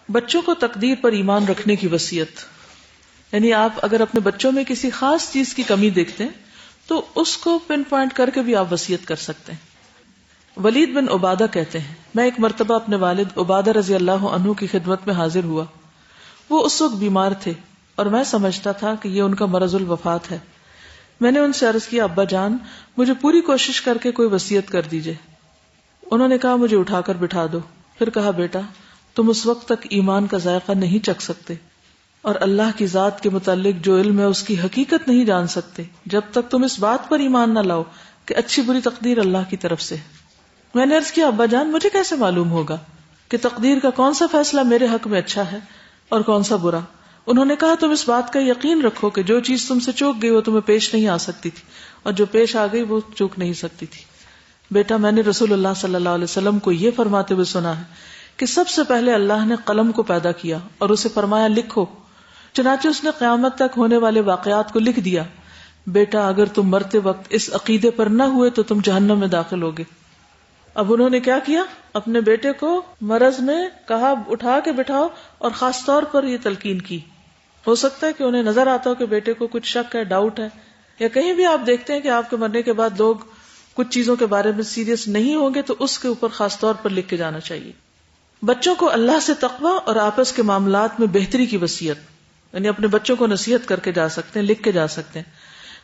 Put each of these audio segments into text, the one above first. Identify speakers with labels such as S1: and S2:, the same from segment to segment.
S1: بچوں کو تقدیر پر ایمان رکھنے کی وصیت، یعنی آپ اگر اپنے بچوں میں کسی خاص چیز کی کمی دیکھتے ہیں تو اس کو پن پوائنٹ کر کے بھی آپ وصیت کر سکتے ہیں۔ ولید بن عبادہ کہتے ہیں، میں ایک مرتبہ اپنے والد عبادہ رضی اللہ عنہ کی خدمت میں حاضر ہوا۔ وہ اس وقت بیمار تھے اور میں سمجھتا تھا کہ یہ ان کا مرض الوفات ہے۔ میں نے ان سے عرض کیا، ابا جان مجھے پوری کوشش کر کے کوئی وصیت کر دیجئے۔ انہوں نے کہا مجھے اٹھا کر بٹھا دو، پھر کہا بیٹا تم اس وقت تک ایمان کا ذائقہ نہیں چکھ سکتے اور اللہ کی ذات کے متعلق جو علم ہے اس کی حقیقت نہیں جان سکتے جب تک تم اس بات پر ایمان نہ لاؤ کہ اچھی بری تقدیر اللہ کی طرف سے۔ میں نے عرض کیا، ابا جان مجھے کیسے معلوم ہوگا کہ تقدیر کا کون سا فیصلہ میرے حق میں اچھا ہے اور کون سا برا؟ انہوں نے کہا تم اس بات کا یقین رکھو کہ جو چیز تم سے چوک گئی وہ تمہیں پیش نہیں آ سکتی تھی اور جو پیش آ گئی وہ چوک نہیں سکتی تھی۔ بیٹا میں نے رسول اللہ صلی اللہ علیہ وسلم کو یہ فرماتے ہوئے سنا ہے کہ سب سے پہلے اللہ نے قلم کو پیدا کیا اور اسے فرمایا لکھو، چنانچہ اس نے قیامت تک ہونے والے واقعات کو لکھ دیا۔ بیٹا اگر تم مرتے وقت اس عقیدے پر نہ ہوئے تو تم جہنم میں داخل ہوگے۔ اب انہوں نے کیا کیا؟ اپنے بیٹے کو مرض میں کہا اٹھا کے بٹھاؤ اور خاص طور پر یہ تلقین کی۔ ہو سکتا ہے کہ انہیں نظر آتا ہو کہ بیٹے کو کچھ شک ہے، ڈاؤٹ ہے، یا کہیں بھی آپ دیکھتے ہیں کہ آپ کے مرنے کے بعد لوگ کچھ چیزوں کے بارے میں سیریس نہیں ہوں گے تو اس کے اوپر خاص طور پر لکھ کے جانا چاہیے۔ بچوں کو اللہ سے تقوی اور آپس کے معاملات میں بہتری کی وصیت، یعنی اپنے بچوں کو نصیحت کر کے جا سکتے ہیں، لکھ کے جا سکتے ہیں۔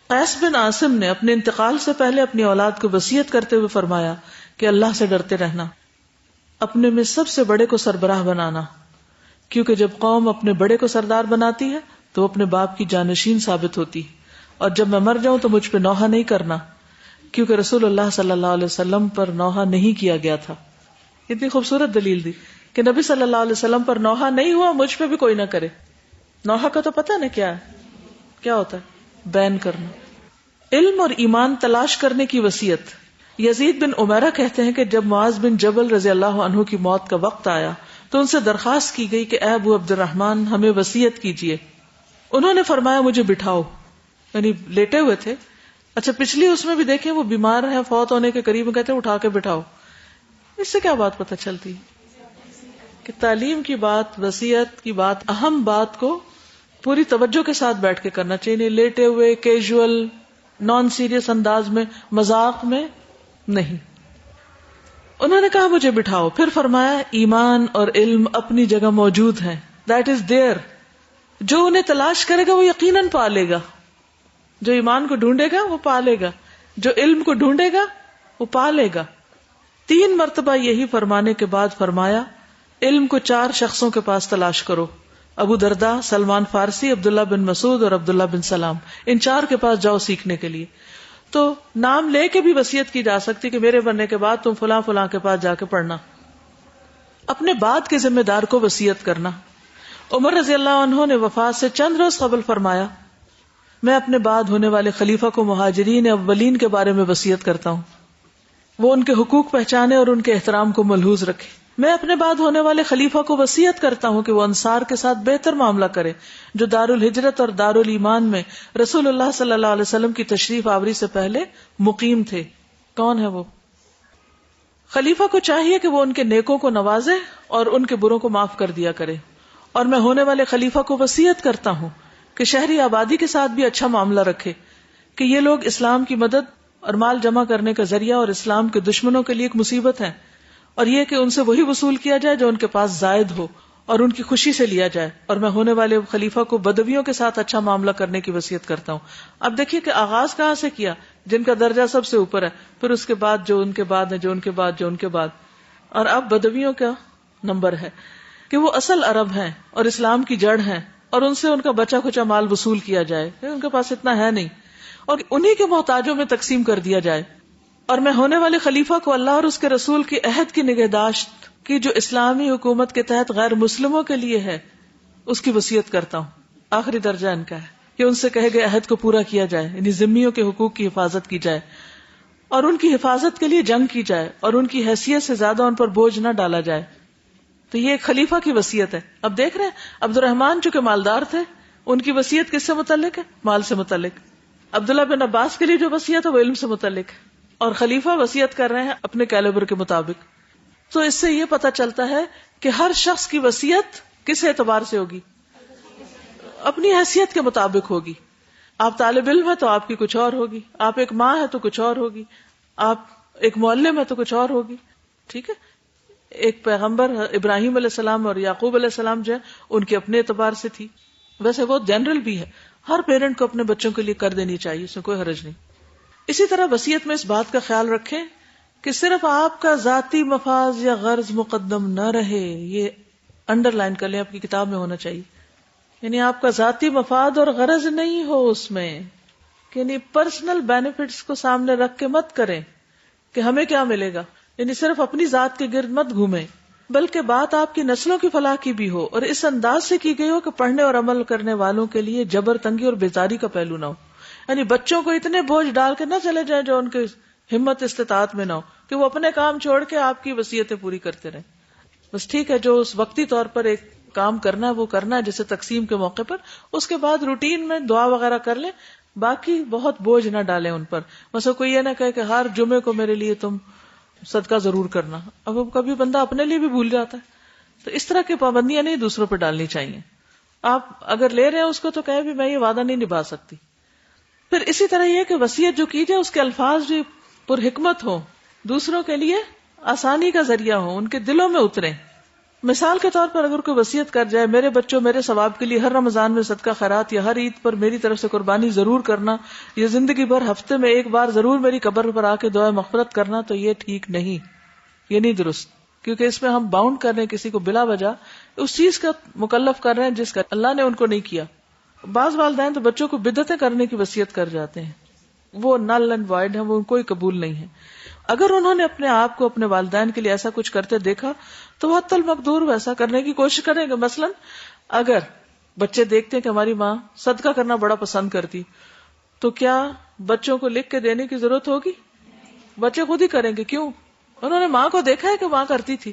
S1: قیس بن عاصم نے اپنے انتقال سے پہلے اپنی اولاد کو وصیت کرتے ہوئے فرمایا کہ اللہ سے ڈرتے رہنا، اپنے میں سب سے بڑے کو سربراہ بنانا، کیونکہ جب قوم اپنے بڑے کو سردار بناتی ہے تو اپنے باپ کی جانشین ثابت ہوتی، اور جب میں مر جاؤں تو مجھ پہ نوحہ نہیں کرنا، کیونکہ رسول اللہ صلی اللہ علیہ وسلم پر نوحہ نہیں کیا گیا تھا۔ اتنی خوبصورت دلیل دی کہ نبی صلی اللہ علیہ وسلم پر نوحہ نہیں ہوا، مجھ پہ بھی کوئی نہ کرے۔ نوحہ کا تو پتہ نا کیا ہے، کیا ہوتا ہے؟ بین کرنا۔ علم اور ایمان تلاش کرنے کی وصیت۔ یزید بن عمیرہ کہتے ہیں کہ جب معاذ بن جبل رضی اللہ عنہ کی موت کا وقت آیا تو ان سے درخواست کی گئی کہ اے ابو عبد الرحمن ہمیں وصیت کیجیے۔ انہوں نے فرمایا مجھے بٹھاؤ، یعنی لیٹے ہوئے تھے۔ اچھا پچھلی اس میں بھی دیکھیں وہ بیمار ہیں، فوت ہونے کے قریب، کہتے ہیں اٹھا کے بٹھاؤ۔ اس سے کیا بات پتہ چلتی کہ تعلیم کی بات، وصیت کی بات، اہم بات کو پوری توجہ کے ساتھ بیٹھ کے کرنا چاہیے، لیٹے ہوئے کیجول نان سیریس انداز میں، مذاق میں نہیں۔ انہوں نے کہا مجھے بٹھاؤ، پھر فرمایا ایمان اور علم اپنی جگہ موجود ہیں، دیٹ از دیئر، جو انہیں تلاش کرے گا وہ یقیناً پا لے گا۔ جو ایمان کو ڈھونڈے گا وہ پا لے گا، جو علم کو ڈھونڈے گا وہ پا لے گا۔ 3 مرتبہ یہی فرمانے کے بعد فرمایا علم کو 4 شخصوں کے پاس تلاش کرو، ابو درداء، سلمان فارسی، عبداللہ بن مسعود اور عبداللہ بن سلام، ان 4 کے پاس جاؤ سیکھنے کے لیے۔ تو نام لے کے بھی وصیت کی جا سکتی کہ میرے مرنے کے بعد تم فلاں فلاں کے پاس جا کے پڑھنا۔ اپنے بعد کے ذمہ دار کو وصیت کرنا۔ عمر رضی اللہ عنہ نے وفات سے چند روز قبل فرمایا میں اپنے بعد ہونے والے خلیفہ کو مہاجرین اولین کے بارے میں وصیت کرتا ہوں، وہ ان کے حقوق پہچانے اور ان کے احترام کو ملحوظ رکھے۔ میں اپنے بعد ہونے والے خلیفہ کو وصیت کرتا ہوں کہ وہ انصار کے ساتھ بہتر معاملہ کرے جو دار الہجرت اور دار الایمان میں رسول اللہ صلی اللہ علیہ وسلم کی تشریف آوری سے پہلے مقیم تھے۔ کون ہے وہ؟ خلیفہ کو چاہیے کہ وہ ان کے نیکوں کو نوازے اور ان کے بروں کو معاف کر دیا کرے۔ اور میں ہونے والے خلیفہ کو وصیت کرتا ہوں کہ شہری آبادی کے ساتھ بھی اچھا معاملہ رکھے، کہ یہ لوگ اسلام کی مدد اور مال جمع کرنے کا ذریعہ اور اسلام کے دشمنوں کے لیے ایک مصیبت ہے، اور یہ کہ ان سے وہی وصول کیا جائے جو ان کے پاس زائد ہو اور ان کی خوشی سے لیا جائے۔ اور میں ہونے والے خلیفہ کو بدویوں کے ساتھ اچھا معاملہ کرنے کی وصیت کرتا ہوں۔ اب دیکھیے کہ آغاز کہاں سے کیا، جن کا درجہ سب سے اوپر ہے، پھر اس کے بعد جو ان کے بعد ہے، جو ان کے بعد، جو ان کے بعد، اور اب بدویوں کا نمبر ہے کہ وہ اصل عرب ہیں اور اسلام کی جڑ ہیں، اور ان سے ان کا بچا کھچا مال وصول کیا جائے، ان کے پاس اتنا ہے نہیں، اور انہی کے محتاجوں میں تقسیم کر دیا جائے۔ اور میں ہونے والے خلیفہ کو اللہ اور اس کے رسول کی عہد کی نگہداشت کی جو اسلامی حکومت کے تحت غیر مسلموں کے لیے ہے اس کی وصیت کرتا ہوں۔ آخری درجہ ان کا ہے کہ ان سے کہے گئے عہد کو پورا کیا جائے، یعنی ذمیوں کے حقوق کی حفاظت کی جائے اور ان کی حفاظت کے لیے جنگ کی جائے اور ان کی حیثیت سے زیادہ ان پر بوجھ نہ ڈالا جائے۔ تو یہ ایک خلیفہ کی وصیت ہے۔ اب دیکھ رہے ہیں عبد الرحمن چونکہ مالدار تھے، ان کی وصیت کس سے متعلق ہے؟ مال سے متعلق۔ عبداللہ بن عباس کے لیے جو وصیت ہے وہ علم سے متعلق ہے، اور خلیفہ وصیت کر رہے ہیں اپنے کیلیبر کے مطابق۔ تو اس سے یہ پتہ چلتا ہے کہ ہر شخص کی وصیت کس اعتبار سے ہوگی؟ اپنی حیثیت کے مطابق ہوگی. آپ طالب علم ہے تو آپ کی کچھ اور ہوگی، آپ ایک ماں ہے تو کچھ اور ہوگی، آپ ایک معلم ہے تو کچھ اور ہوگی. ٹھیک ہے. ایک پیغمبر ابراہیم علیہ السلام اور یعقوب علیہ السلام جو ہے ان کے اپنے اعتبار سے تھی. ویسے وہ جنرل بھی ہے، ہر پیرنٹ کو اپنے بچوں کے لیے کر دینی چاہیے، اس میں کوئی حرج نہیں. اسی طرح وصیت میں اس بات کا خیال رکھیں کہ صرف آپ کا ذاتی مفاد یا غرض مقدم نہ رہے. یہ انڈر لائن کر لیں، آپ کی کتاب میں ہونا چاہیے. یعنی آپ کا ذاتی مفاد اور غرض نہیں ہو اس میں، یعنی پرسنل بینیفٹس کو سامنے رکھ کے مت کریں کہ ہمیں کیا ملے گا. یعنی صرف اپنی ذات کے گرد مت گھومیں، بلکہ بات آپ کی نسلوں کی فلاح کی بھی ہو، اور اس انداز سے کی گئی ہو کہ پڑھنے اور عمل کرنے والوں کے لیے جبر تنگی اور بیزاری کا پہلو نہ ہو. یعنی بچوں کو اتنے بوجھ ڈال کے نہ چلے جائیں جو ان کے ہمت استطاعت میں نہ ہو کہ وہ اپنے کام چھوڑ کے آپ کی وصیتیں پوری کرتے رہیں. بس ٹھیک ہے، جو اس وقتی طور پر ایک کام کرنا ہے وہ کرنا ہے، جیسے تقسیم کے موقع پر، اس کے بعد روٹین میں دعا وغیرہ کر لیں. باقی بہت بوجھ نہ ڈالیں ان پر. مثلا کوئی یہ نہ کہے کہ ہر جمعے کو میرے لیے تم صدقہ ضرور کرنا. اب کبھی بندہ اپنے لیے بھی بھول جاتا ہے. تو اس طرح کی پابندیاں نہیں دوسروں پہ ڈالنی چاہیے. آپ اگر لے رہے ہیں اس کو تو کہے بھی میں یہ وعدہ نہیں نبھا سکتی. پھر اسی طرح یہ کہ وصیت جو کی جائے اس کے الفاظ بھی پر حکمت ہو، دوسروں کے لیے آسانی کا ذریعہ ہو، ان کے دلوں میں اتریں. مثال کے طور پر اگر کوئی وصیت کر جائے، میرے بچوں میرے ثواب کے لیے ہر رمضان میں صدقہ خیرات یا ہر عید پر میری طرف سے قربانی ضرور کرنا، یا زندگی بھر ہفتے میں ایک بار ضرور میری قبر پر آ کے دعا مغفرت کرنا، تو یہ ٹھیک نہیں، یہ نہیں درست. کیونکہ اس میں ہم باؤنڈ کر رہے ہیں کسی کو بلا وجہ، اس چیز کا مکلف کر رہے ہیں جس کا اللہ نے ان کو نہیں کیا. بعض والدین تو بچوں کو بدعتیں کرنے کی وصیت کر جاتے ہیں، وہ نل اینڈ وائڈ ہیں، وہ ان کوئی قبول نہیں ہے. اگر انہوں نے اپنے آپ کو اپنے والدین کے لیے ایسا کچھ کرتے دیکھا تو وہ حتی المقدور ویسا کرنے کی کوشش کریں گے. مثلا اگر بچے دیکھتے ہیں کہ ہماری ماں صدقہ کرنا بڑا پسند کرتی، تو کیا بچوں کو لکھ کے دینے کی ضرورت ہوگی؟ بچے خود ہی کریں گے. کیوں؟ انہوں نے ماں کو دیکھا ہے کہ ماں کرتی تھی.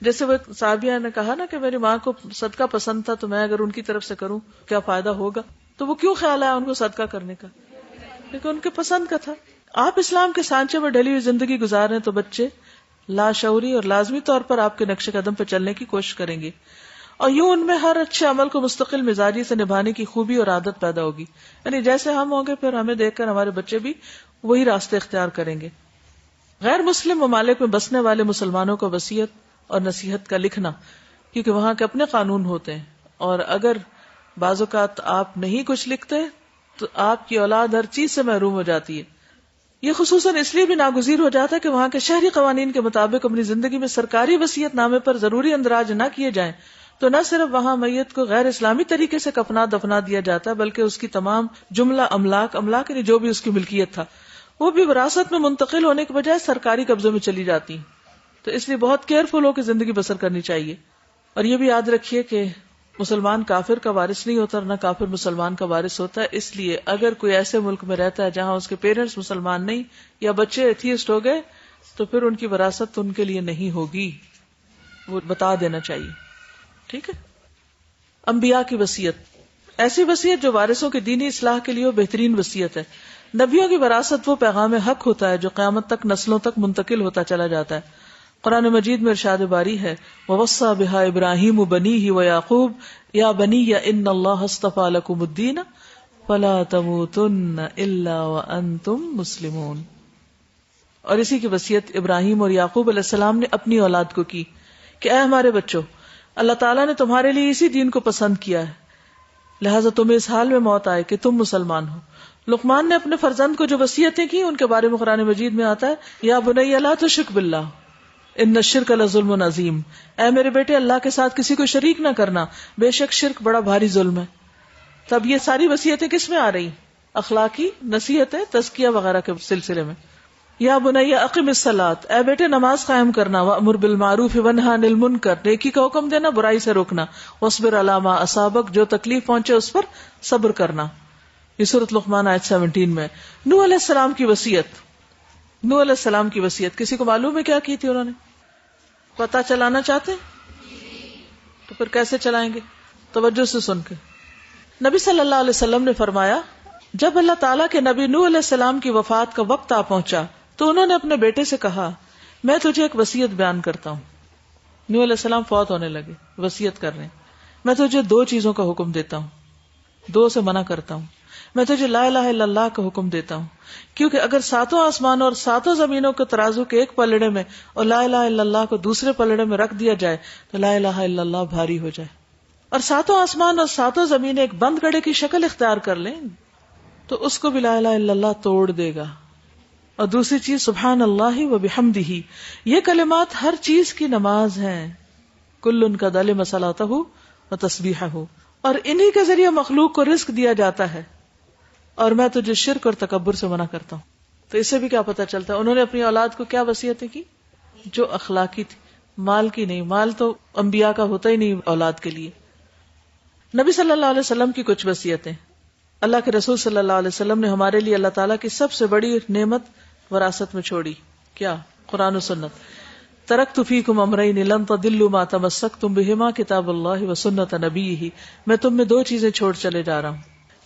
S1: جیسے وہ صحابیہ نے کہا نا کہ میری ماں کو صدقہ پسند تھا، تو میں اگر ان کی طرف سے کروں کیا فائدہ ہوگا؟ تو وہ کیوں خیال آیا ان کو صدقہ کرنے کا؟ کیونکہ ان کے پسند کا تھا. آپ اسلام کے سانچے میں ڈلی ہوئی زندگی گزار رہے ہیں تو بچے لاشعوری اور لازمی طور پر آپ کے نقش قدم پہ چلنے کی کوشش کریں گے، اور یوں ان میں ہر اچھے عمل کو مستقل مزاجی سے نبھانے کی خوبی اور عادت پیدا ہوگی. یعنی جیسے ہم ہوں گے پھر ہمیں دیکھ کر ہمارے بچے بھی وہی راستے اختیار کریں گے. غیر مسلم ممالک میں بسنے والے مسلمانوں کو وصیت اور نصیحت کا لکھنا، کیونکہ وہاں کے اپنے قانون ہوتے ہیں، اور اگر بعض اوقات آپ نہیں کچھ لکھتے تو آپ کی اولاد ہر چیز سے محروم ہو جاتی ہے. یہ خصوصاً اس لیے بھی ناگزیر ہو جاتا ہے کہ وہاں کے شہری قوانین کے مطابق اپنی زندگی میں سرکاری وصیت نامے پر ضروری اندراج نہ کیے جائیں تو نہ صرف وہاں میت کو غیر اسلامی طریقے سے کفنا دفنا دیا جاتا ہے، بلکہ اس کی تمام جملہ املاک یعنی جو بھی اس کی ملکیت تھا وہ بھی وراثت میں منتقل ہونے کے بجائے سرکاری قبضے میں چلی جاتی. تو اس لیے بہت کیئرفل ہو کے زندگی بسر کرنی چاہیے. اور یہ بھی یاد رکھیے کہ مسلمان کافر کا وارث نہیں ہوتا، نہ کافر مسلمان کا وارث ہوتا ہے. اس لیے اگر کوئی ایسے ملک میں رہتا ہے جہاں اس کے پیرنٹس مسلمان نہیں یا بچے ایتھیسٹ ہو گئے تو پھر ان کی وراثت ان کے لیے نہیں ہوگی، وہ بتا دینا چاہیے. ٹھیک ہے. انبیاء کی وصیت، ایسی وصیت جو وارثوں کی دینی اصلاح کے لیے بہترین وصیت ہے. نبیوں کی وراثت وہ پیغام حق ہوتا ہے جو قیامت تک نسلوں تک منتقل ہوتا چلا جاتا ہے. قرآن مجید میں ارشاد باری ہے وَوَصَّى بِهَا إِبْرَاهِيمُ بَنِيهِ وَيَعْقُوبُ يَا بَنِيَّ إِنَّ اللَّهَ اصْطَفَىٰ لَكُمُ الدِّينَ فَلَا تَمُوتُنَّ إِلَّا وَأَنْتُمْ مُسْلِمُونَ. اور اسی کی وصیت ابراہیم اور یعقوب علیہ السلام نے اپنی اولاد کو کی کہ اے ہمارے بچوں، اللہ تعالیٰ نے تمہارے لیے اسی دین کو پسند کیا ہے، لہٰذا تمہیں اس حال میں موت آئے کہ تم مسلمان ہو. لقمان نے اپنے فرزند کو جو وصیتیں کی ان کے بارے میں قرآن مجید میں آتا ہے یا بنی لا تشرک باللہ ان الشرک لظلم عظیم، اے میرے بیٹے اللہ کے ساتھ کسی کو شریک نہ کرنا، بے شک شرک بڑا بھاری ظلم ہے. تب یہ ساری وصیتیں کس میں آ رہی؟ اخلاقی نصیحتیں، تزکیہ وغیرہ کے سلسلے میں. یا بنی اقم الصلاۃ، اے بیٹے نماز قائم کرنا، وامر بالمعروف ونہی عن المنکر، نیکی کا حکم دینا برائی سے روکنا، واصبر علی ما اصابک، جو تکلیف پہنچے اس پر صبر کرنا. یہ سورۃ لقمان آیت 17 میں. نوح علیہ السلام کی وصیت، نوح علیہ السلام کی وصیت کسی کو معلوم ہے کیا کی تھی انہوں نے؟ پتہ چلانا چاہتے ہیں تو پھر کیسے چلائیں گے؟ توجہ سے سن کے. نبی صلی اللہ علیہ وسلم نے فرمایا جب اللہ تعالیٰ کے نبی نوح علیہ السلام کی وفات کا وقت آ پہنچا تو انہوں نے اپنے بیٹے سے کہا میں تجھے ایک وصیت بیان کرتا ہوں. نوح علیہ السلام فوت ہونے لگے، وصیت کر رہے ہیں میں تجھے 2 چیزوں کا حکم دیتا ہوں، 2 سے منع کرتا ہوں. میں تجھے لا الہ الا اللہ کا حکم دیتا ہوں، کیونکہ اگر 7 آسمانوں اور 7 زمینوں کے ترازو کے ایک پلڑے میں اور لا الہ الا اللہ کو دوسرے پلڑے میں رکھ دیا جائے تو لا الہ الا اللہ بھاری ہو جائے. اور 7 آسمان اور 7 زمینیں ایک بند گڑھے کی شکل اختیار کر لیں تو اس کو بھی لا الہ الا اللہ توڑ دے گا. اور دوسری چیز سبحان اللہ و بحمدہ، یہ کلمات ہر چیز کی نماز ہیں. کل قد علم صلاتہ و تسبیحہ، اور انہی کے ذریعے مخلوق کو رزق دیا جاتا ہے. اور میں تجھے شرک اور تکبر سے منع کرتا ہوں. تو اس سے بھی کیا پتہ چلتا ہے انہوں نے اپنی اولاد کو کیا وصیتیں کی جو اخلاقی تھی، مال کی نہیں. مال تو انبیاء کا ہوتا ہی نہیں اولاد کے لیے. نبی صلی اللہ علیہ وسلم کی کچھ وصیتیں. اللہ کے رسول صلی اللہ علیہ وسلم نے ہمارے لیے اللہ تعالیٰ کی سب سے بڑی نعمت وراثت میں چھوڑی. کیا؟ قرآن و سنت. ترکت فیکم امرین لن تضلوا ما تمسکتم بہما کتاب اللہ و سنت نبیہ، میں تم میں 2 چیزیں چھوڑ چلے جا رہا ہوں،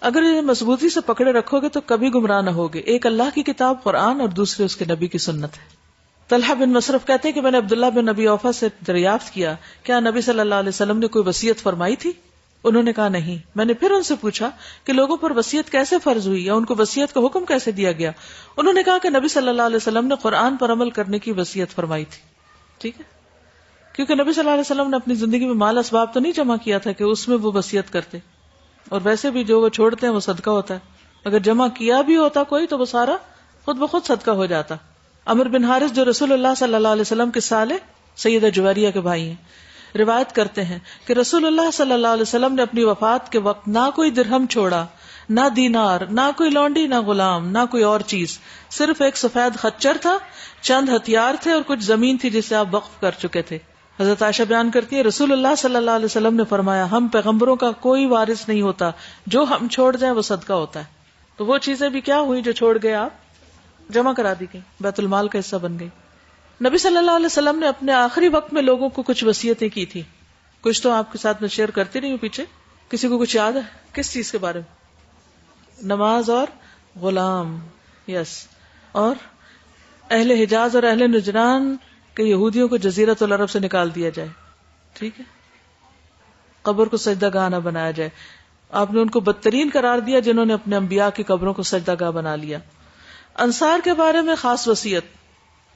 S1: اگر انہیں مضبوطی سے پکڑے رکھو گے تو کبھی گمراہ نہ ہوگے. ایک اللہ کی کتاب قرآن اور دوسرے اس کے نبی کی سنت ہے. طلحہ بن مصرف کہتے ہیں کہ میں نے عبداللہ بن ابی اوفا سے دریافت کیا کیا نبی صلی اللہ علیہ وسلم نے کوئی وصیت فرمائی تھی؟ انہوں نے کہا نہیں. میں نے پھر ان سے پوچھا کہ لوگوں پر وصیت کیسے فرض ہوئی یا ان کو وصیت کا حکم کیسے دیا گیا؟ انہوں نے کہا کہ نبی صلی اللہ علیہ وسلم نے قرآن پر عمل کرنے کی وصیت فرمائی تھی. ٹھیک ہے، کیونکہ نبی صلی اللہ علیہ وسلم نے اپنی زندگی میں مال اسباب تو نہیں جمع کیا تھا کہ اس میں وہ وصیت کرتے، اور ویسے بھی جو وہ چھوڑتے ہیں وہ صدقہ ہوتا ہے. اگر جمع کیا بھی ہوتا کوئی تو وہ سارا خود بخود صدقہ ہو جاتا. عمر بن حارث جو رسول اللہ صلی اللہ علیہ وسلم کے سالے سیدہ جویریہ کے بھائی ہیں، روایت کرتے ہیں کہ رسول اللہ صلی اللہ علیہ وسلم نے اپنی وفات کے وقت نہ کوئی درہم چھوڑا، نہ دینار، نہ کوئی لونڈی، نہ غلام، نہ کوئی اور چیز. صرف ایک سفید خچر تھا، چند ہتھیار تھے اور کچھ زمین تھی جسے آپ وقف کر چکے تھے. حضرت عائشہ بیان کرتی ہے رسول اللہ صلی اللہ علیہ وسلم نے فرمایا ہم پیغمبروں کا کوئی وارث نہیں ہوتا، جو ہم چھوڑ جائیں وہ صدقہ ہوتا ہے. تو وہ چیزیں بھی کیا ہوئی جو چھوڑ گئے آپ؟ جمع کرا دی گئی، بیت المال کا حصہ بن گئی. نبی صلی اللہ علیہ وسلم نے اپنے آخری وقت میں لوگوں کو کچھ وصیتیں کی تھی. کچھ تو آپ کے ساتھ میں شیئر کرتی رہی ہوں پیچھے. کسی کو کچھ یاد ہے کس چیز کے بارے میں؟ نماز اور غلام. یس. اور اہل حجاز اور اہل نجران کہ یہودیوں کو جزیرۃ العرب سے نکال دیا جائے. ٹھیک ہے، قبر کو سجدہ گاہ نہ بنایا جائے. آپ نے ان کو بدترین قرار دیا جنہوں نے اپنے انبیاء کی قبروں کو سجدہ گاہ بنا لیا. انصار کے بارے میں خاص وصیت.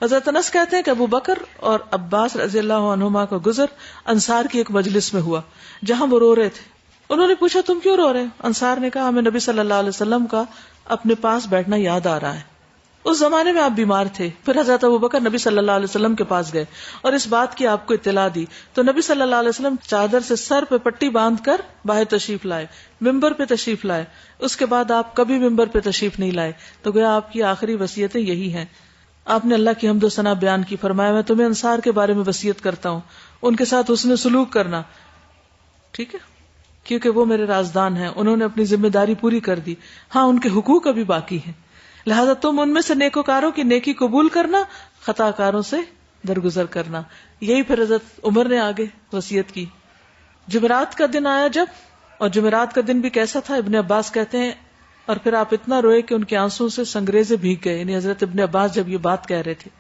S1: حضرت انس کہتے ہیں کہ ابو بکر اور عباس رضی اللہ عنہما کا گزر انصار کی ایک مجلس میں ہوا جہاں وہ رو رہے تھے. انہوں نے پوچھا تم کیوں رو رہے؟ انصار نے کہا ہمیں نبی صلی اللہ علیہ وسلم کا اپنے پاس بیٹھنا یاد آ رہا ہے. اس زمانے میں آپ بیمار تھے. پھر حضرت ابو بکر نبی صلی اللہ علیہ وسلم کے پاس گئے اور اس بات کی آپ کو اطلاع دی تو نبی صلی اللہ علیہ وسلم چادر سے سر پہ پٹی باندھ کر باہر تشریف لائے، ممبر پہ تشریف لائے. اس کے بعد آپ کبھی ممبر پہ تشریف نہیں لائے. تو گویا آپ کی آخری وصیتیں یہی ہیں. آپ نے اللہ کی حمد و ثنا بیان کی، فرمایا میں تمہیں انصار کے بارے میں وصیت کرتا ہوں ان کے ساتھ حسن سلوک کرنا. ٹھیک ہے، کیونکہ وہ میرے رازدان ہیں، انہوں نے اپنی ذمہ داری پوری کر دی. ہاں ان کے حقوق ابھی باقی ہیں، لہذا تم ان میں سے نیکوکاروں کی نیکی قبول کرنا، خطا کاروں سے درگزر کرنا. یہی پھر حضرت عمر نے آگے وصیت کی. جمعرات کا دن آیا جب، اور جمعرات کا دن بھی کیسا تھا؟ ابن عباس کہتے ہیں اور پھر آپ اتنا روئے کہ ان کے آنسوں سے سنگریزے بھیگ گئے. یعنی حضرت ابن عباس جب یہ بات کہہ رہے تھے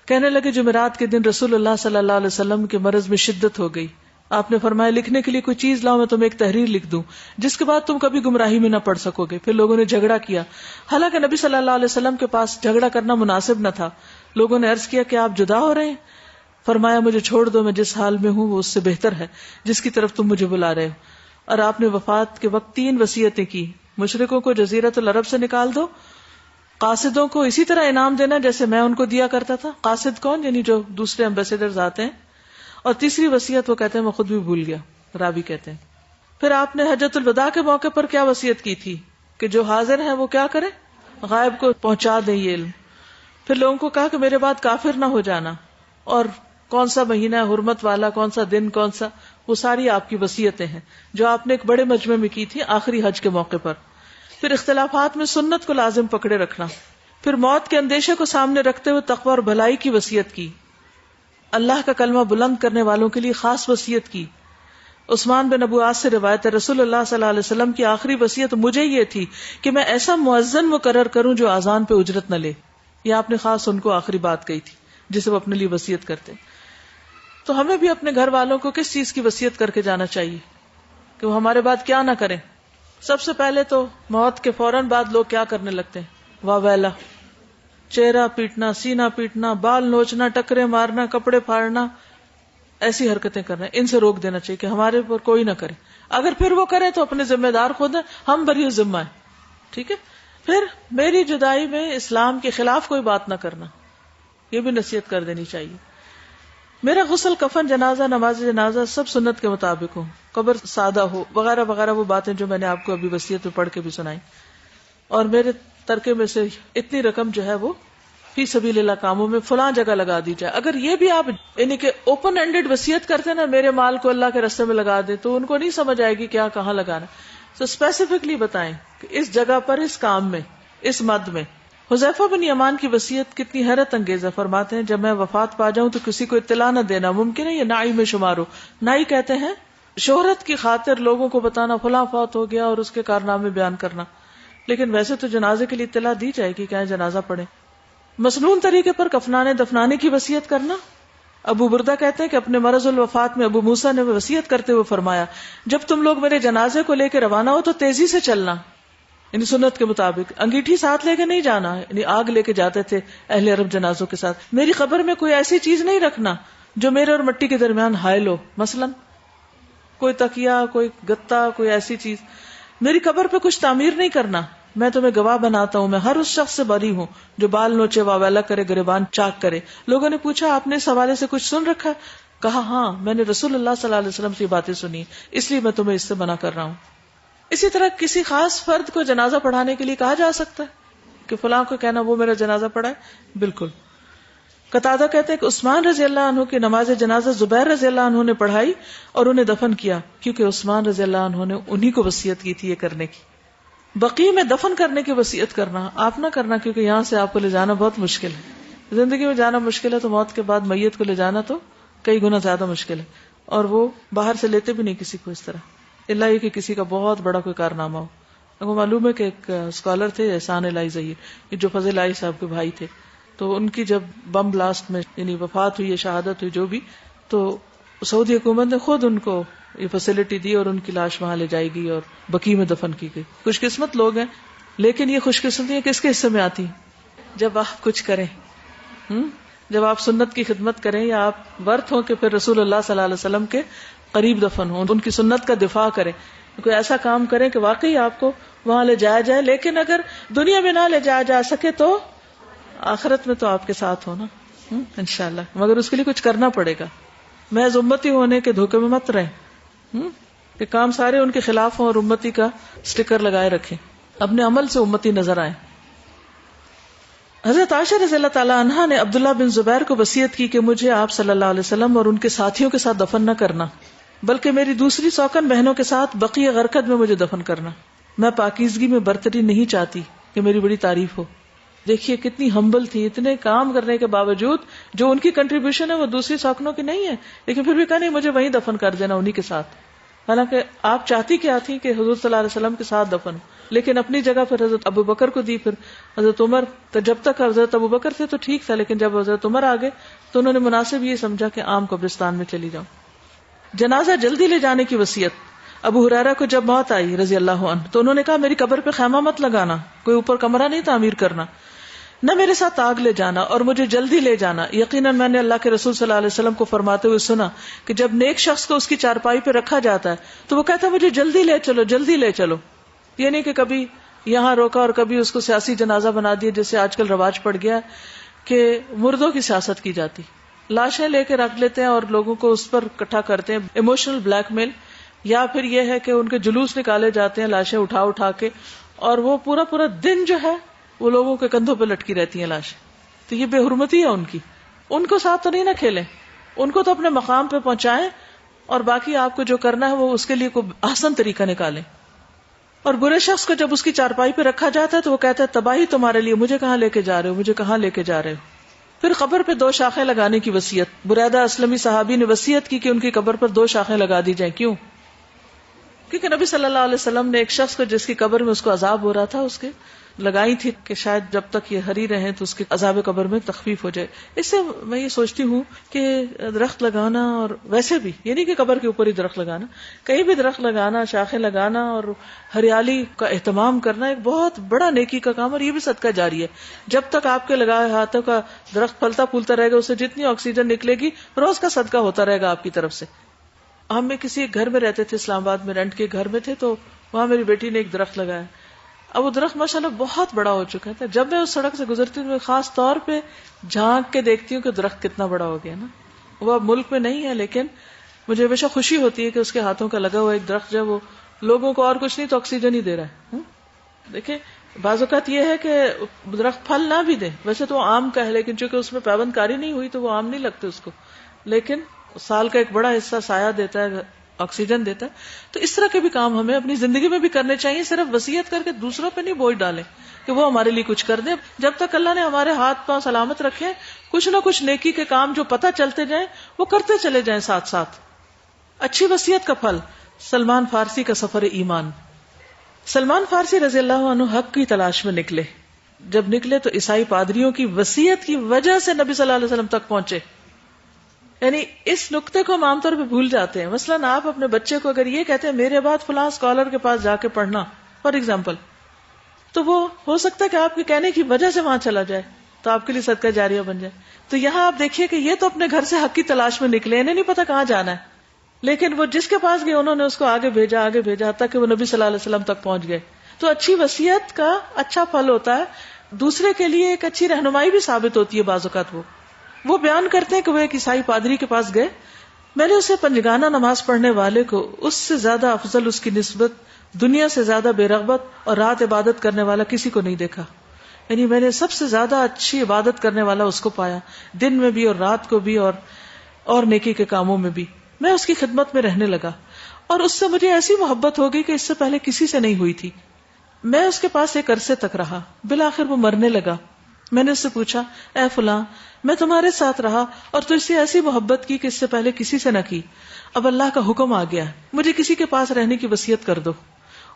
S1: کہنے لگے جمعرات کے دن رسول اللہ صلی اللہ علیہ وسلم کے مرض میں شدت ہو گئی. آپ نے فرمایا لکھنے کے لیے کوئی چیز لاؤ، میں تمہیں ایک تحریر لکھ دوں جس کے بعد تم کبھی گمراہی میں نہ پڑ سکو گے. پھر لوگوں نے جھگڑا کیا، حالانکہ نبی صلی اللہ علیہ وسلم کے پاس جھگڑا کرنا مناسب نہ تھا. لوگوں نے عرض کیا کہ آپ جدا ہو رہے ہیں؟ فرمایا مجھے چھوڑ دو، میں جس حال میں ہوں وہ اس سے بہتر ہے جس کی طرف تم مجھے بلا رہے ہو. اور آپ نے وفات کے وقت 3 وصیتیں کی. مشرکوں کو جزیرۃ العرب سے نکال دو، قاصدوں کو اسی طرح انعام دینا جیسے میں ان کو دیا کرتا تھا. قاصد کون؟ یعنی جو دوسرے ایمبیسیڈرز آتے ہیں. اور تیسری وصیت وہ کہتے ہیں میں خود بھی بھول گیا، راوی کہتے ہیں. پھر آپ نے حجۃ الوداع کے موقع پر کیا وصیت کی تھی کہ جو حاضر ہیں وہ کیا کریں؟ غائب کو پہنچا دیں یہ علم. پھر لوگوں کو کہا کہ میرے بعد کافر نہ ہو جانا، اور کون سا مہینہ ہے حرمت والا، کون سا دن، کون سا، وہ ساری آپ کی وصیتیں ہیں جو آپ نے ایک بڑے مجمع میں کی تھی آخری حج کے موقع پر. پھر اختلافات میں سنت کو لازم پکڑے رکھنا. پھر موت کے اندیشے کو سامنے رکھتے ہوئے تقوی اور بھلائی کی وصیت کی. اللہ کا کلمہ بلند کرنے والوں کے لیے خاص وصیت کی. عثمان بن ابو عاص سے روایت ہے رسول اللہ صلی اللہ علیہ وسلم کی آخری وصیت مجھے یہ تھی کہ میں ایسا مؤذن مقرر کروں جو اذان پہ اجرت نہ لے. یہ آپ نے خاص ان کو آخری بات کہی تھی جسے وہ اپنے لیے وصیت کرتے. تو ہمیں بھی اپنے گھر والوں کو کس چیز کی وصیت کر کے جانا چاہیے کہ وہ ہمارے بعد کیا نہ کریں. سب سے پہلے تو موت کے فوراً بعد لوگ کیا کرنے لگتے ہیں؟ واہ ویلا، چہرہ پیٹنا، سینہ پیٹنا، بال نوچنا، ٹکرے مارنا، کپڑے پھاڑنا، ایسی حرکتیں کرنا. ان سے روک دینا چاہیے کہ ہمارے پر کوئی نہ کرے. اگر پھر وہ کرے تو اپنے ذمہ دار خود ہیں، ہم بری ذمہ ہیں. ٹھیک ہے. پھر میری جدائی میں اسلام کے خلاف کوئی بات نہ کرنا، یہ بھی نصیحت کر دینی چاہیے. میرا غسل، کفن، جنازہ، نماز جنازہ سب سنت کے مطابق ہو، قبر سادہ ہو، وغیرہ وغیرہ، وہ باتیں جو میں نے آپ کو ابھی وصیت میں پڑھ کے بھی سنائی. اور میرے ترکے میں سے اتنی رقم جو ہے وہ فی سبیل اللہ کاموں میں فلاں جگہ لگا دی جائے. اگر یہ بھی آپ یعنی کہ اوپن اینڈڈ وصیت کرتے نا، میرے مال کو اللہ کے راستے میں لگا دیں، تو ان کو نہیں سمجھ آئے گی کیا کہاں لگانا. تو اسپیسیفکلی بتائیں کہ اس جگہ پر، اس کام میں، اس مد میں. حذیفہ بن یمان کی وصیت کتنی حیرت انگیز ہے. فرماتے ہیں جب میں وفات پا جاؤں تو کسی کو اطلاع نہ دینا. ممکن ہے یہ نائی میں شمار ہو. نائی کہتے ہیں شہرت کی خاطر لوگوں کو بتانا فلاں فوت ہو گیا اور اس کے کارنامے بیان کرنا. لیکن ویسے تو جنازے کے لیے اطلاع دی جائے گی، کیا جنازہ پڑھے. مسنون طریقے پر کفنانے دفنانے کی وصیت کرنا. ابو بردہ کہتے ہیں کہ اپنے مرض الوفات میں ابو موسیٰ نے وصیت کرتے ہوئے فرمایا جب تم لوگ میرے جنازے کو لے کے روانہ ہو تو تیزی سے چلنا، یعنی سنت کے مطابق. انگیٹھی ساتھ لے کے نہیں جانا، یعنی آگ لے کے جاتے تھے اہل عرب جنازوں کے ساتھ. میری قبر میں کوئی ایسی چیز نہیں رکھنا جو میرے اور مٹی کے درمیان حائل ہو، مثلا کوئی تکیا، کوئی گتا، کوئی ایسی چیز. میری قبر پہ کچھ تعمیر نہیں کرنا. میں تمہیں گواہ بناتا ہوں، میں ہر اس شخص سے بری ہوں جو بال نوچے، واویلا کرے، گریبان چاک کرے. لوگوں نے پوچھا آپ نے اس حوالے سے کچھ سن رکھا؟ کہا ہاں، میں نے رسول اللہ صلی اللہ علیہ وسلم سے باتیں سنی، اس لیے میں تمہیں اس سے منع کر رہا ہوں. اسی طرح کسی خاص فرد کو جنازہ پڑھانے کے لیے کہا جا سکتا ہے کہ فلاں کو کہنا وہ میرا جنازہ پڑھائے؟ بالکل. قتادہ کہتے ہیں کہ عثمان رضی اللہ عنہ کی نماز جنازہ زبیر رضی اللہ عنہ نے پڑھائی اور انہیں دفن کیا، کیونکہ عثمان رضی اللہ عنہ نے انہی کو وصیت کی تھی یہ کرنے کی. بقیع میں دفن کرنے کی وصیت کرنا آپ نہ کرنا، کیونکہ یہاں سے آپ کو لے جانا بہت مشکل ہے. زندگی میں جانا مشکل ہے تو موت کے بعد میت کو لے جانا تو کئی گنا زیادہ مشکل ہے. اور وہ باہر سے لیتے بھی نہیں کسی کو اس طرح، اللہ یہ کہ کسی کا بہت بڑا کوئی کارنامہ ہو. وہ معلوم ہے کہ ایک اسکالر تھے احسان الہی ظہیر، جو فضل الہی صاحب کے بھائی تھے، تو ان کی جب بم بلاسٹ میں یعنی وفات ہوئی، شہادت ہوئی، جو بھی، تو سعودی حکومت نے خود ان کو یہ فیسلٹی دی اور ان کی لاش وہاں لے جائے گی اور بقیع میں دفن کی گئی. خوش قسمت لوگ ہیں. لیکن یہ خوش قسمتی کس کے حصے میں آتی؟ جب آپ کچھ کریں، جب آپ سنت کی خدمت کریں، یا آپ ورت ہوں کہ پھر رسول اللہ صلی اللہ علیہ وسلم کے قریب دفن ہوں، ان کی سنت کا دفاع کریں، کوئی ایسا کام کریں کہ واقعی آپ کو وہاں لے جایا جائے. لیکن اگر دنیا میں نہ لے جایا جا سکے تو آخرت میں تو آپ کے ساتھ ہونا انشاءاللہ، مگر اس کے لیے کچھ کرنا پڑے گا. محض امتی ہونے کے دھوکے میں مت رہیں کہ کام سارے ان کے خلاف ہوں اور امتی کا سٹیکر لگائے رکھیں. اپنے عمل سے امتی نظر آئے. حضرت عائشہ رضی اللہ تعالی عنہا نے عبداللہ بن زبیر کو وصیت کی کہ مجھے آپ صلی اللہ علیہ وسلم اور ان کے ساتھیوں کے ساتھ دفن نہ کرنا، بلکہ میری دوسری سوکن بہنوں کے ساتھ بقیع غرقد میں مجھے دفن کرنا. میں پاکیزگی میں برتری نہیں چاہتی کہ میری بڑی تعریف ہو. دیکھیے کتنی ہمبل تھی، اتنے کام کرنے کے باوجود جو ان کی کنٹریبیوشن ہے وہ دوسری سوکنوں کی نہیں ہے، لیکن پھر بھی کہا نہیں مجھے وہیں دفن کر دینا انہی کے ساتھ. حالانکہ آپ چاہتی کیا تھی کہ حضور صلی اللہ علیہ وسلم کے ساتھ دفن، لیکن اپنی جگہ پھر حضرت ابو بکر کو دی، پھر حضرت عمر. تو جب تک حضرت ابو بکر تھے تو ٹھیک تھا، لیکن جب حضرت عمر آ گئے تو انہوں نے مناسب یہ سمجھا کہ عام قبرستان میں چلی جاؤں. جنازہ جلدی لے جانے کی وصیت. ابو ہریرہ کو جب موت آئی رضی اللہ عنہ تو انہوں نے کہا میری قبر پہ خیمہ مت لگانا، کوئی اوپر کمرہ نہیں تعمیر کرنا، نہ میرے ساتھ آگ لے جانا، اور مجھے جلدی لے جانا. یقیناً میں نے اللہ کے رسول صلی اللہ علیہ وسلم کو فرماتے ہوئے سنا کہ جب نیک شخص کو اس کی چارپائی پہ رکھا جاتا ہے تو وہ کہتا ہے مجھے جلدی لے چلو، جلدی لے چلو. یہ نہیں کہ کبھی یہاں روکا اور کبھی اس کو سیاسی جنازہ بنا دیا، جیسے آج کل رواج پڑ گیا کہ مردوں کی سیاست کی جاتی، لاشیں لے کے رکھ لیتے ہیں اور لوگوں کو اس پر اکٹھا کرتے ہیں، ایموشنل بلیک میل. یا پھر یہ ہے کہ ان کے جلوس نکالے جاتے ہیں لاشیں اٹھا اٹھا کے، اور وہ پورا دن جو ہے وہ لوگوں کے کندھوں پہ لٹکی رہتی ہیں لاشیں. تو یہ بے حرمتی ہے ان کی. ان کو ساتھ تو نہیں نہ کھیلیں، ان کو تو اپنے مقام پہ پہنچائیں، اور باقی آپ کو جو کرنا ہے وہ اس کے لیے کوئی آسان طریقہ نکالیں. اور برے شخص کو جب اس کی چارپائی پہ رکھا جاتا ہے تو وہ کہتا ہے تباہی تمہارے لیے، مجھے کہاں لے کے جا رہے ہو، مجھے کہاں لے کے جا رہے ہو. پھر قبر پہ 2 شاخیں لگانے کی وصیت. بریدہ اسلمی صحابی نے وصیت کی کہ ان کی قبر پر 2 شاخیں لگا دی جائیں. کیوں؟ کیونکہ نبی صلی اللہ علیہ وسلم نے ایک شخص کو جس کی قبر میں اس کو عذاب ہو رہا تھا اس کے لگائی تھی کہ شاید جب تک یہ ہری رہے تو اس کے عذاب قبر میں تخفیف ہو جائے. اس سے میں یہ سوچتی ہوں کہ درخت لگانا، اور ویسے بھی یہ نہیں کہ قبر کے اوپر ہی درخت لگانا، کہیں بھی درخت لگانا، شاخیں لگانا اور ہریالی کا اہتمام کرنا ایک بہت بڑا نیکی کا کام، اور یہ بھی صدقہ جاری ہے. جب تک آپ کے لگائے ہاتھوں کا درخت پھلتا پھولتا رہے گا، اسے جتنی آکسیجن نکلے گی روز کا صدقہ ہوتا رہے گا آپ کی طرف سے. ہم میں کسی ایک گھر میں رہتے تھے، اسلام آباد میں رینٹ کے گھر میں تھے، تو وہاں میری بیٹی نے ایک درخت لگایا. اب وہ درخت ماشاءاللہ بہت بڑا ہو چکا تھا. جب میں اس سڑک سے گزرتی ہوں میں خاص طور پہ جھانک کے دیکھتی ہوں کہ درخت کتنا بڑا ہو گیا نا. وہ اب ملک میں نہیں ہے، لیکن مجھے ہمیشہ خوشی ہوتی ہے کہ اس کے ہاتھوں کا لگا ہوا ایک درخت جب وہ لوگوں کو اور کچھ نہیں تو آکسیجن ہی دے رہا ہے. دیکھیں بعض اوقات یہ ہے کہ درخت پھل نہ بھی دے، ویسے تو وہ آم کا ہے لیکن چونکہ اس میں پابند کاری نہیں ہوئی تو وہ آم نہیں لگتے اس کو، لیکن سال کا ایک بڑا حصہ سایہ دیتا ہے، آکسیجن دیتا ہے. تو اس طرح کے بھی کام ہمیں اپنی زندگی میں بھی کرنے چاہیے، صرف وصیت کر کے دوسروں پہ نہیں بوجھ ڈالیں کہ وہ ہمارے لیے کچھ کر دیں. جب تک اللہ نے ہمارے ہاتھ پاؤں سلامت رکھے، کچھ نہ کچھ نیکی کے کام جو پتہ چلتے جائیں وہ کرتے چلے جائیں ساتھ ساتھ. اچھی وصیت کا پھل. سلمان فارسی کا سفر ایمان. سلمان فارسی رضی اللہ عنہ حق کی تلاش میں نکلے. جب نکلے تو عیسائی پادریوں کی وصیت کی وجہ سے نبی صلی اللہ علیہ وسلم تک پہنچے. یعنی اس نقطے کو ہم عام طور پہ بھول جاتے ہیں. مثلاً آپ اپنے بچے کو اگر یہ کہتے ہیں میرے بعد فلاں اسکالر کے پاس جا کے پڑھنا فار ایگزامپل، تو وہ ہو سکتا ہے کہ آپ کے کہنے کی وجہ سے وہاں چلا جائے تو آپ کے لیے صدقہ جاریہ بن جائے. تو یہاں آپ دیکھیے کہ یہ تو اپنے گھر سے حق کی تلاش میں نکلے، انہیں نہیں پتا کہاں جانا ہے، لیکن وہ جس کے پاس گئے انہوں نے اس کو آگے بھیجا حتیٰ کہ وہ نبی صلی اللہ علیہ وسلم تک پہنچ گئے. تو اچھی وصیت کا اچھا پھل ہوتا ہے، دوسرے کے لیے ایک اچھی رہنمائی بھی ثابت ہوتی ہے. بعض اوقات وہ بیان کرتے ہیں کہ وہ ایک عیسائی پادری کے پاس گئے، میں نے اسے پنجگانہ نماز پڑھنے والے کو اس سے زیادہ افضل اس کی نسبت، دنیا سے زیادہ بے رغبت اور رات عبادت کرنے والا کسی کو نہیں دیکھا. یعنی میں نے سب سے زیادہ اچھی عبادت کرنے والا اس کو پایا، دن میں بھی اور رات کو بھی اور نیکی کے کاموں میں بھی. میں اس کی خدمت میں رہنے لگا اور اس سے مجھے ایسی محبت ہو گئی کہ اس سے پہلے کسی سے نہیں ہوئی تھی. میں اس کے پاس ایک عرصے تک رہا، بالآخر وہ مرنے لگا. میں نے اس سے پوچھا اے فلاں، میں تمہارے ساتھ رہا اور تجھ سے ایسی محبت کی کہ اس سے پہلے کسی سے نہ کی. اب اللہ کا حکم آ گیا، مجھے کسی کے پاس رہنے کی وصیت کر دو.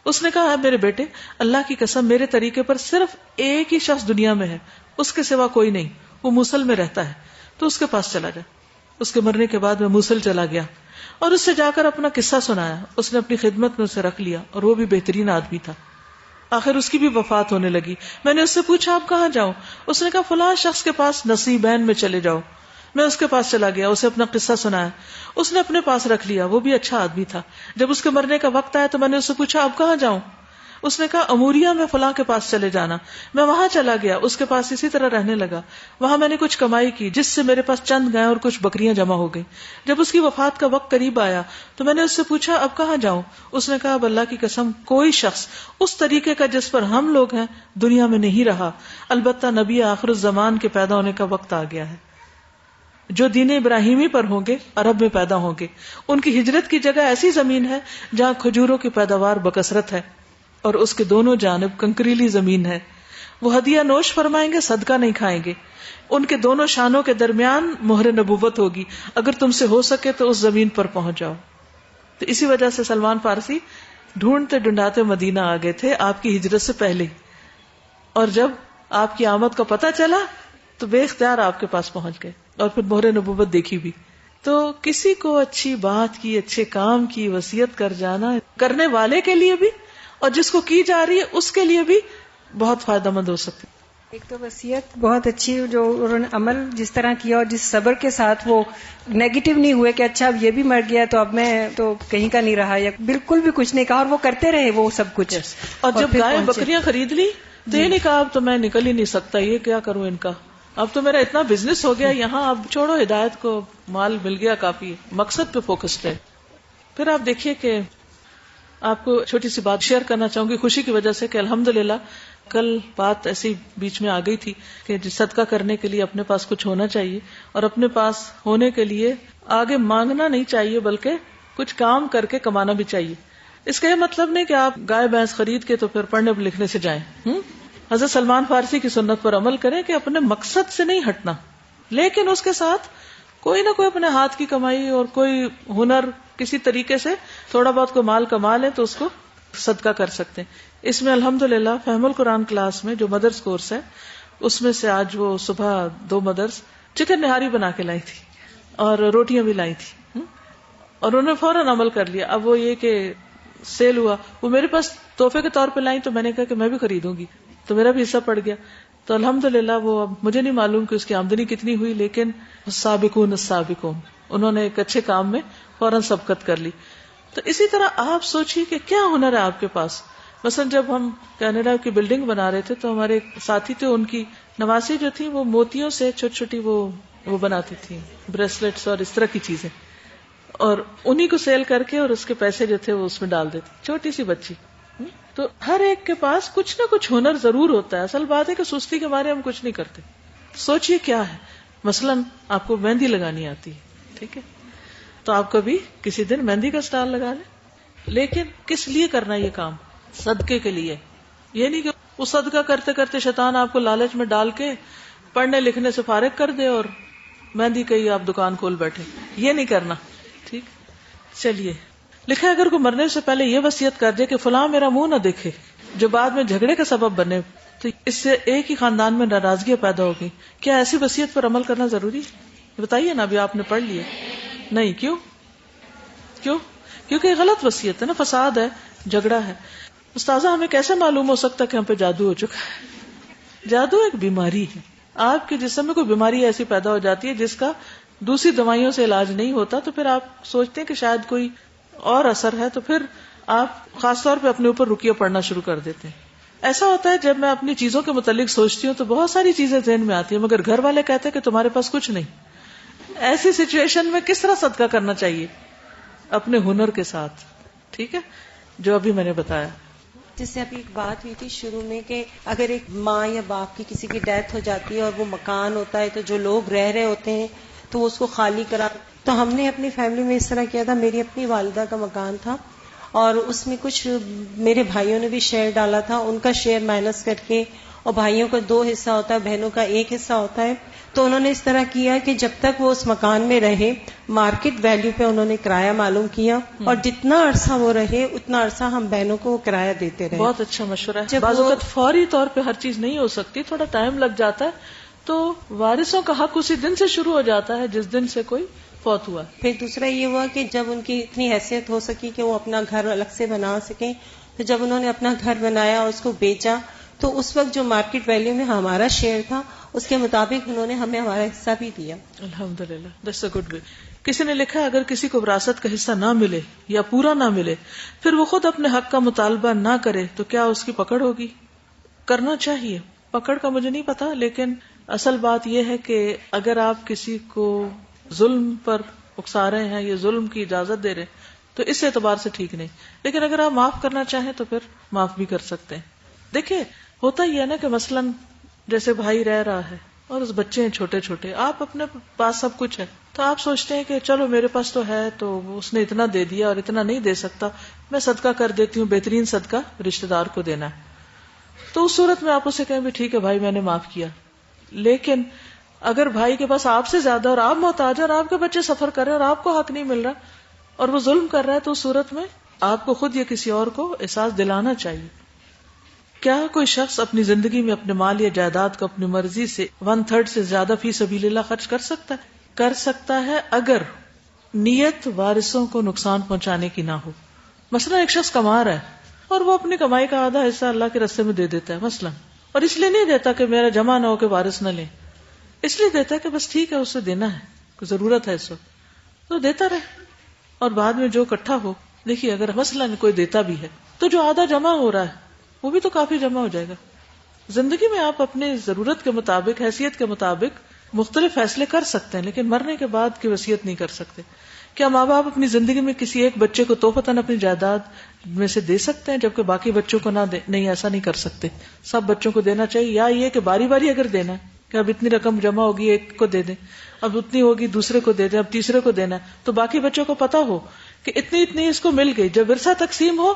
S1: اس نے کہا میرے بیٹے، اللہ کی قسم میرے طریقے پر صرف ایک ہی شخص دنیا میں ہے، اس کے سوا کوئی نہیں، وہ موصل میں رہتا ہے، تو اس کے پاس چلا جا. اس کے مرنے کے بعد میں موصل چلا گیا اور اس سے جا کر اپنا قصہ سنایا. اس نے اپنی خدمت میں اسے رکھ لیا اور وہ بھی بہترین آدمی تھا. آخر اس کی بھی وفات ہونے لگی. میں نے اس سے پوچھا آپ کہاں جاؤں؟ اس نے کہا فلاں شخص کے پاس نصیبین میں چلے جاؤ. میں اس کے پاس چلا گیا، اسے اپنا قصہ سنایا. اس نے اپنے پاس رکھ لیا، وہ بھی اچھا آدمی تھا. جب اس کے مرنے کا وقت آیا تو میں نے اس سے پوچھا اب کہاں جاؤں؟ اس نے کہا اموریا میں فلاں کے پاس چلے جانا. میں وہاں چلا گیا، اس کے پاس اسی طرح رہنے لگا. وہاں میں نے کچھ کمائی کی جس سے میرے پاس چند گائے اور کچھ بکریاں جمع ہو گئی. جب اس کی وفات کا وقت قریب آیا تو میں نے اس سے پوچھا اب کہاں جاؤں؟ اس نے کہا اب اللہ کی قسم کوئی شخص اس طریقے کا جس پر ہم لوگ ہیں دنیا میں نہیں رہا، البتہ نبی آخر الزمان کے پیدا ہونے کا وقت آ گیا ہے. جو دین ابراہیمی پر ہوں گے عرب میں پیدا ہوں گے. ان کی ہجرت کی جگہ ایسی زمین ہے جہاں کھجوروں کی پیداوار بکثرت ہے اور اس کے دونوں جانب کنکریلی زمین ہے. وہ ہدیہ نوش فرمائیں گے، صدقہ نہیں کھائیں گے. ان کے دونوں شانوں کے درمیان مہر نبوت ہوگی. اگر تم سے ہو سکے تو اس زمین پر پہنچ جاؤ. تو اسی وجہ سے سلمان فارسی ڈھونڈتے ڈھونڈاتے مدینہ آ گئے تھے آپ کی ہجرت سے پہلے، اور جب آپ کی آمد کا پتہ چلا تو بے اختیار آپ کے پاس پہنچ گئے اور پھر مہر نبوت دیکھی بھی. تو کسی کو اچھی بات کی، اچھے کام کی وصیت کر جانا کرنے والے کے لیے بھی اور جس کو کی جا رہی ہے اس کے لیے بھی بہت فائدہ مند ہو سکتی.
S2: ایک تو وصیت بہت اچھی جو انہوں نے عمل جس طرح کیا اور جس صبر کے ساتھ وہ نیگیٹو نہیں ہوئے کہ اچھا اب یہ بھی مر گیا تو اب میں تو کہیں کا نہیں رہا، یا بالکل بھی کچھ نہیں کہا اور وہ کرتے رہے وہ سب کچھ.
S1: اور جب گائے بکریاں خرید لی تو یہ نہیں کہا اب تو میں نکل ہی نہیں سکتا، یہ کیا کروں ان کا، اب تو میرا اتنا بزنس ہو گیا یہاں، اب چھوڑو ہدایت کو، مال مل گیا کافی، مقصد پہ فوکسڈ ہے. پھر آپ دیکھیے کہ آپ کو چھوٹی سی بات شیئر کرنا چاہوں گی خوشی کی وجہ سے کہ الحمدللہ کل بات ایسی بیچ میں آ گئی تھی کہ صدقہ کرنے کے لیے اپنے پاس کچھ ہونا چاہیے اور اپنے پاس ہونے کے لیے آگے مانگنا نہیں چاہیے بلکہ کچھ کام کر کے کمانا بھی چاہیے. اس کا یہ مطلب نہیں کہ آپ گائے بھینس خرید کے تو پھر پڑھنے لکھنے سے جائیں. حضرت سلمان فارسی کی سنت پر عمل کریں کہ اپنے مقصد سے نہیں ہٹنا، لیکن اس کے ساتھ کوئی نہ کوئی اپنے ہاتھ کی کمائی اور کوئی ہنر کسی طریقے سے تھوڑا بہت کوئی مال کما لے تو اس کو صدقہ کر سکتے ہیں. اس میں الحمدللہ فہم القرآن کلاس میں جو مدرس کورس ہے اس میں سے آج وہ صبح 2 مدرس چکن نہاری بنا کے لائی تھی اور روٹیاں بھی لائی تھی اور انہوں نے فوراً عمل کر لیا. اب وہ یہ کہ سیل ہوا, وہ میرے پاس تحفے کے طور پہ لائی تو میں نے کہا کہ میں بھی خریدوں گی, تو میرا بھی حصہ پڑ گیا. تو الحمدللہ وہ, اب مجھے نہیں معلوم کہ اس کی آمدنی کتنی ہوئی, لیکن السابقون السابقون, انہوں نے ایک اچھے کام میں فوراً سبقت کر لی. تو اسی طرح آپ سوچیے کہ کیا ہنر ہے آپ کے پاس. مثلا جب ہم کینیڈا کی بلڈنگ بنا رہے تھے تو ہمارے ایک ساتھی تھے, ان کی نواسی جو تھی وہ موتیوں سے چھوٹی چھوٹی وہ بناتی تھی, بریسلیٹس اور اس طرح کی چیزیں, اور انہی کو سیل کر کے اور اس کے پیسے جو تھے وہ اس میں ڈال دیتی, چھوٹی سی بچی. تو ہر ایک کے پاس کچھ نہ کچھ ہنر ضرور ہوتا ہے. اصل بات ہے کہ سستی کے مارے ہم کچھ نہیں کرتے. سوچئے کیا ہے. مثلا آپ کو مہندی لگانی آتی ہے, ٹھیک ہے, تو آپ کبھی کسی دن مہندی کا اسٹال لگا لیں, لیکن کس لیے کرنا یہ کام؟ صدقے کے لیے. یہ نہیں کہ وہ صدقہ کرتے کرتے شیطان آپ کو لالچ میں ڈال کے پڑھنے لکھنے سے فارغ کر دے اور مہندی کی آپ دکان کھول بیٹھے. یہ نہیں کرنا, ٹھیک. چلیے, لکھا اگر کوئی مرنے سے پہلے یہ وصیت کر دے کہ فلاں میرا منہ نہ دیکھے, جو بعد میں جھگڑے کا سبب بنے, تو اس سے ایک ہی خاندان میں ناراضگیاں پیدا ہوگی. کیا ایسی وصیت پر عمل کرنا ضروری ہے؟ بتائیے نا. ابھی آپ نے پڑھ لیے نہیں, کیوں؟ کیونکہ غلط وصیت ہے نا, فساد ہے, جھگڑا ہے. استاذہ ہمیں کیسے معلوم ہو سکتا کہ ہم پہ جادو ہو چکا ہے؟ جادو ایک بیماری ہے. آپ کے جسم میں کوئی بیماری ایسی پیدا ہو جاتی ہے جس کا دوسری دوائیوں سے علاج نہیں ہوتا, تو پھر آپ سوچتے ہیں کہ شاید کوئی اور اثر ہے, تو پھر آپ خاص طور پہ اپنے اوپر رقیہ پڑھنا شروع کر دیتے ہیں. ایسا ہوتا ہے جب میں اپنی چیزوں کے متعلق سوچتی ہوں تو بہت ساری چیزیں ذہن میں آتی ہیں, مگر گھر والے کہتے ہیں کہ تمہارے پاس کچھ نہیں. ایسی سچویشن میں کس طرح صدقہ کرنا چاہیے؟ اپنے ہنر کے ساتھ, ٹھیک ہے, جو ابھی میں نے بتایا.
S3: جس سے ابھی ایک بات ہوئی تھی شروع میں کہ اگر ایک ماں یا باپ کی کسی کی ڈیتھ ہو جاتی ہے اور وہ مکان ہوتا ہے تو جو لوگ رہ رہے ہوتے ہیں تو وہ اس کو خالی کرا. تو ہم نے اپنی فیملی میں اس طرح کیا تھا. میری اپنی والدہ کا مکان تھا اور اس میں کچھ میرے بھائیوں نے بھی شیئر ڈالا تھا, ان کا شیئر مائنس کر کے, اور بھائیوں کا 2 حصہ ہوتا ہے, بہنوں کا 1 حصہ ہوتا ہے. تو انہوں نے اس طرح کیا کہ جب تک وہ اس مکان میں رہے مارکیٹ ویلیو پہ انہوں نے کرایہ معلوم کیا, اور جتنا عرصہ وہ رہے اتنا عرصہ ہم بہنوں کو کرایہ دیتے رہے.
S1: بہت اچھا مشورہ ہے. بعض اوقات فوری طور پہ ہر چیز نہیں ہو سکتی, تھوڑا ٹائم لگ جاتا ہے, تو وارثوں کا حق اسی دن سے شروع ہو جاتا ہے جس دن سے کوئی فوت ہوا.
S3: پھر دوسرا یہ ہوا کہ جب ان کی اتنی حیثیت ہو سکی کہ وہ اپنا گھر الگ سے بنا سکیں, تو جب انہوں نے اپنا گھر بنایا اور اس کو بیچا تو اس وقت جو مارکیٹ ویلیو میں ہمارا شیئر تھا اس کے مطابق انہوں نے ہمیں ہمارا حصہ بھی دیا.
S1: الحمدللہ, دیٹس اے گڈ وے. کسی نے لکھا اگر کسی کو وراثت کا حصہ نہ ملے یا پورا نہ ملے پھر وہ خود اپنے حق کا مطالبہ نہ کرے تو کیا اس کی پکڑ ہوگی؟ کرنا چاہیے. پکڑ کا مجھے نہیں پتا, لیکن اصل بات یہ ہے کہ اگر آپ کسی کو ظلم پر اکسا رہے ہیں یا ظلم کی اجازت دے رہے ہیں تو اس اعتبار سے ٹھیک نہیں, لیکن اگر آپ معاف کرنا چاہیں تو پھر معاف بھی کر سکتے ہیں. دیکھیں ہوتا ہی ہے نا کہ مثلاً جیسے بھائی رہ رہا ہے اور اس بچے ہیں چھوٹے چھوٹے, آپ اپنے پاس سب کچھ ہے تو آپ سوچتے ہیں کہ چلو میرے پاس تو ہے تو اس نے اتنا دے دیا اور اتنا نہیں دے سکتا, میں صدقہ کر دیتی ہوں, بہترین صدقہ رشتہ دار کو دینا ہے. تو اس صورت میں آپ اسے کہیں بھی ٹھیک ہے بھائی میں نے معاف کیا. لیکن اگر بھائی کے پاس آپ سے زیادہ اور آپ محتاج اور آپ کے بچے سفر کر رہے ہیں اور آپ کو حق نہیں مل رہا اور وہ ظلم کر رہا ہے, تو اس صورت میں آپ کو خود یا کسی اور کو احساس دلانا چاہیے. کیا کوئی شخص اپنی زندگی میں اپنے مال یا جائیداد کو اپنی مرضی سے 1/3 سے زیادہ فی سبیل اللہ خرچ کر سکتا ہے؟ کر سکتا ہے اگر نیت وارثوں کو نقصان پہنچانے کی نہ ہو. مثلا ایک شخص کما رہا ہے اور وہ اپنی کمائی کا آدھا حصہ اللہ کے راستے میں دے دیتا ہے مثلا, اور اس لیے نہیں دیتا کہ میرا جمع نہ ہو کہ وارث نہ لیں, اس لیے دیتا ہے کہ بس ٹھیک ہے اسے دینا ہے, کوئی ضرورت ہے اس وقت تو دیتا رہے, اور بعد میں جو اکٹھا ہو. دیکھیے اگر مثلا کوئی دیتا بھی ہے تو جو آدھا جمع ہو رہا ہے وہ بھی تو کافی جمع ہو جائے گا. زندگی میں آپ اپنے ضرورت کے مطابق, حیثیت کے مطابق مختلف فیصلے کر سکتے ہیں, لیکن مرنے کے بعد کی وصیت نہیں کر سکتے. کیا ماں باپ اپنی زندگی میں کسی ایک بچے کو توفتاً اپنی جائیداد میں سے دے سکتے ہیں جبکہ باقی بچوں کو نہ دے؟ نہیں, ایسا نہیں کر سکتے. سب بچوں کو دینا چاہیے, یا یہ کہ باری باری اگر دینا ہے کہ اب اتنی رقم جمع ہوگی ایک کو دے دیں, اب اتنی ہوگی دوسرے کو دے دیں, اب تیسرے کو دینا ہے, تو باقی بچوں کو پتا ہو کہ اتنی اتنی اس کو مل گئی. جب ورثہ تقسیم ہو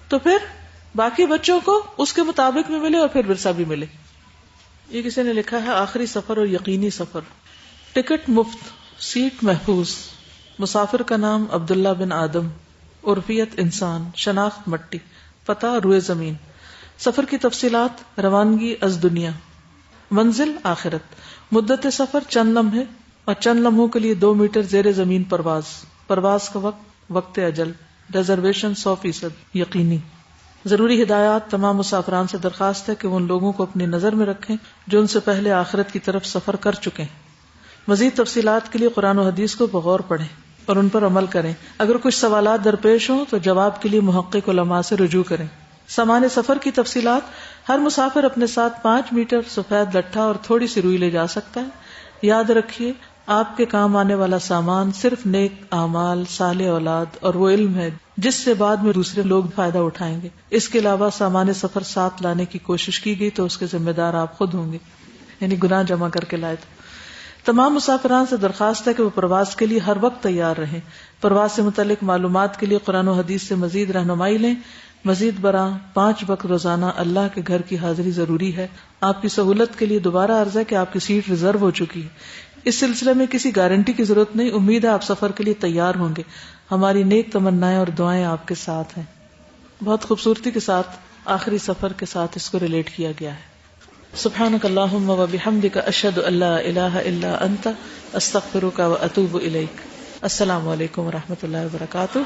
S1: تو پھر باقی بچوں کو اس کے مطابق بھی ملے اور پھر ورثہ بھی ملے. یہ کسی نے لکھا ہے آخری سفر اور یقینی سفر, ٹکٹ مفت, سیٹ محفوظ, مسافر کا نام عبداللہ بن آدم, عرفیت انسان, شناخت مٹی, پتہ روئے زمین. سفر کی تفصیلات: روانگی از دنیا، منزل آخرت، مدت سفر چند لمحے اور چند لمحوں کے لیے 2 میٹر زیر زمین پرواز، پرواز کا وقت اجل، ریزرویشن 100% یقینی. ضروری ہدایات: تمام مسافران سے درخواست ہے کہ وہ ان لوگوں کو اپنی نظر میں رکھیں جو ان سے پہلے آخرت کی طرف سفر کر چکے ہیں. مزید تفصیلات کے لیے قرآن و حدیث کو بغور پڑھیں اور ان پر عمل کریں. اگر کچھ سوالات درپیش ہوں تو جواب کے لیے محقق علماء سے رجوع کریں. سامان سفر کی تفصیلات: ہر مسافر اپنے ساتھ 5 میٹر سفید لٹھا اور تھوڑی سی روئی لے جا سکتا ہے. یاد رکھیے آپ کے کام آنے والا سامان صرف نیک اعمال، صالح اولاد اور وہ علم ہے جس سے بعد میں دوسرے لوگ فائدہ اٹھائیں گے. اس کے علاوہ سامان سفر ساتھ لانے کی کوشش کی گئی تو اس کے ذمہ دار آپ خود ہوں گے، یعنی گناہ جمع کر کے لائے. تمام مسافران سے درخواست ہے کہ وہ پرواز کے لیے ہر وقت تیار رہیں. پرواز سے متعلق معلومات کے لیے قرآن و حدیث سے مزید رہنمائی لیں. مزید برآں 5 وقت روزانہ اللہ کے گھر کی حاضری ضروری ہے. آپ کی سہولت کے لیے دوبارہ عرض ہے کہ آپ کی سیٹ ریزرو ہو چکی ہے. اس سلسلے میں کسی گارنٹی کی ضرورت نہیں. امید ہے آپ سفر کے لیے تیار ہوں گے. ہماری نیک تمنائیں اور دعائیں آپ کے ساتھ ہیں. بہت خوبصورتی کے ساتھ آخری سفر کے ساتھ اس کو ریلیٹ کیا گیا ہے. سبحانک اللہم و بحمدک اشہد ان لا الہ الا انت استغفرک و اتوب الیک. السلام علیکم و رحمۃ اللہ وبرکاتہ.